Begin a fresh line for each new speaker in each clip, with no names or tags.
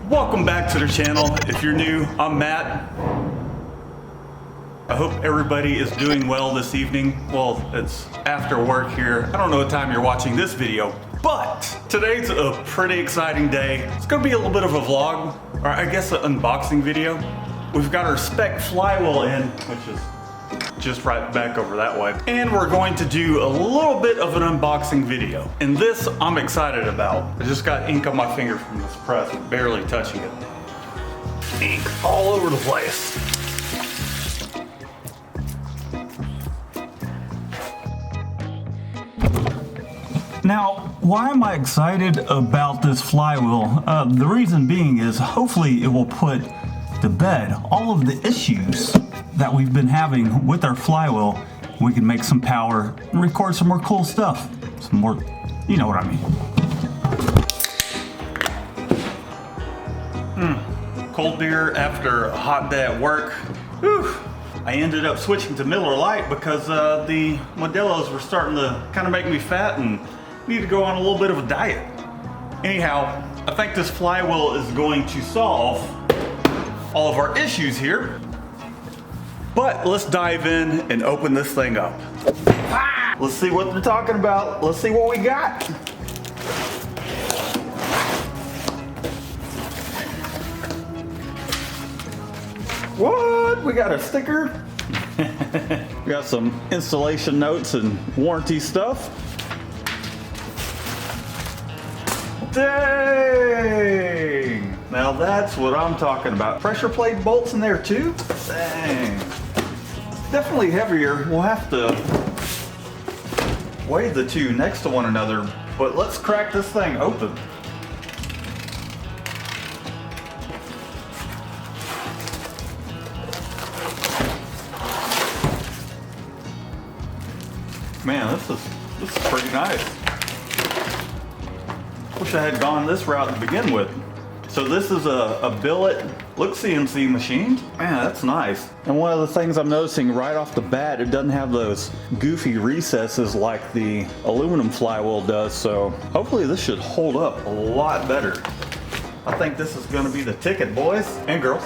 Welcome back to the channel. If you're new, I'm Matt. I hope everybody is doing well this evening. Well, it's after work here. I don't know what time you're watching this video, but today's a pretty exciting day. It's gonna be a little bit of a vlog, or I guess an unboxing video. We've got our Spec Flywheel in, which is just right back over that way. And we're going to do a little bit of an unboxing video. And this I'm excited about. I just got ink on my finger from this press, barely touching it. Ink all over the place. Now, why am I excited about this flywheel? The reason being is hopefully it will put to bed all of the issues that we've been having with our flywheel. We can make some power and record some more cool stuff. Some more, you know what I mean. Cold beer after a hot day at work. Whew. I ended up switching to Miller Lite because the Modelo's were starting to kind of make me fat and need to go on a little bit of a diet. Anyhow, I think this flywheel is going to solve all of our issues here. But let's dive in and open this thing up. Let's see what they're talking about. Let's see what we got. What? We got a sticker. We got some installation notes and warranty stuff. Dang! Now that's what I'm talking about. Pressure plate bolts in there too? Dang. Definitely heavier. We'll have to weigh the two next to one another, but let's crack this thing open. Man, this is pretty nice. Wish I had gone this route to begin with. So this is a billet, look CNC machine. Man, that's nice. And one of the things I'm noticing right off the bat, it doesn't have those goofy recesses like the aluminum flywheel does. So hopefully this should hold up a lot better. I think this is gonna be the ticket, boys and girls.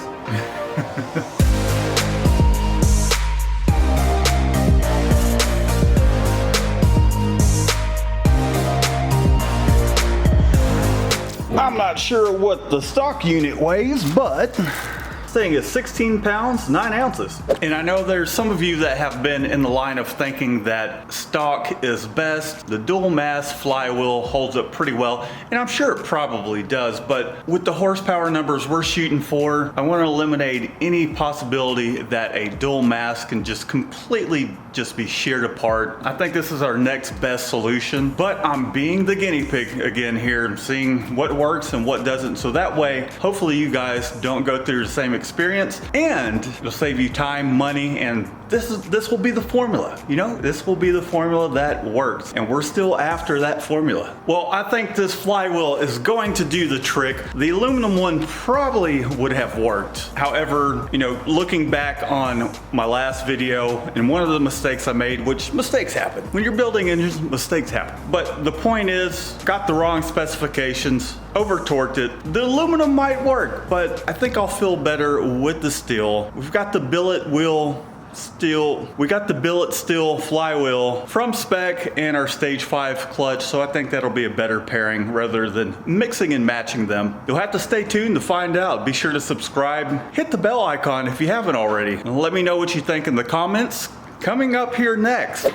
I'm not sure what the stock unit weighs, but this thing is 16 pounds, 9 ounces. And I know there's some of you that have been in the line of thinking that stock is best. The dual mass flywheel holds up pretty well, and I'm sure it probably does, but with the horsepower numbers we're shooting for, I want to eliminate any possibility that a dual mass can just completely just be sheared apart. I think this is our next best solution, but I'm being the guinea pig again here and seeing what works and what doesn't, so that way hopefully you guys don't go through the same experience, and it'll save you time, money, and this will be the formula. You know, this will be the formula that works, and we're still after that formula. Well, I think this flywheel is going to do the trick. The aluminum one probably would have worked. However, you know, looking back on my last video and one of the mistakes I made, which mistakes happen. When you're building engines, mistakes happen. But the point is, got the wrong specifications, over torqued it. The aluminum might work, but I think I'll feel better with the steel. We've got the billet wheel steel. We got the billet steel flywheel from Spec and our stage 5 clutch, so I think that'll be a better pairing rather than mixing and matching them. You'll have to stay tuned to find out. Be sure to subscribe, hit the bell icon if you haven't already, and let me know what you think in the comments. Coming up here next,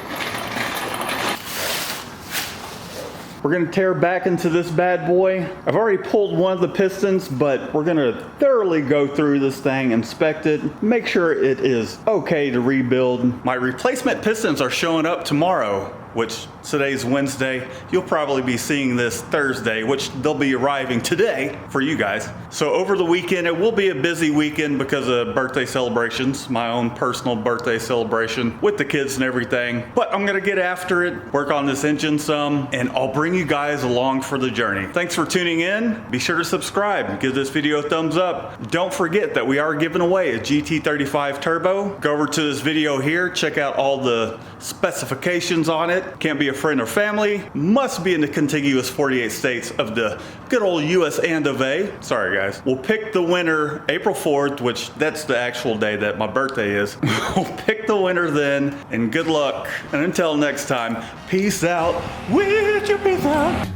we're gonna tear back into this bad boy. I've already pulled one of the pistons, but we're gonna thoroughly go through this thing, inspect it, make sure it is okay to rebuild. My replacement pistons are showing up tomorrow, which today's Wednesday. You'll probably be seeing this Thursday, which they'll be arriving today for you guys. So over the weekend, it will be a busy weekend because of birthday celebrations, my own personal birthday celebration with the kids and everything. But I'm gonna get after it, work on this engine some, and I'll bring you guys along for the journey. Thanks for tuning in. Be sure to subscribe, give this video a thumbs up. Don't forget that we are giving away a GT35 Turbo. Go over to this video here, check out all the specifications on it. it. Can't be a friend or family. Must be in the contiguous 48 states of the good old US and of A. Sorry guys. We'll pick the winner April 4th, which that's the actual day that my birthday is. We'll pick the winner then, and good luck. And until next time, peace out. With your peace out.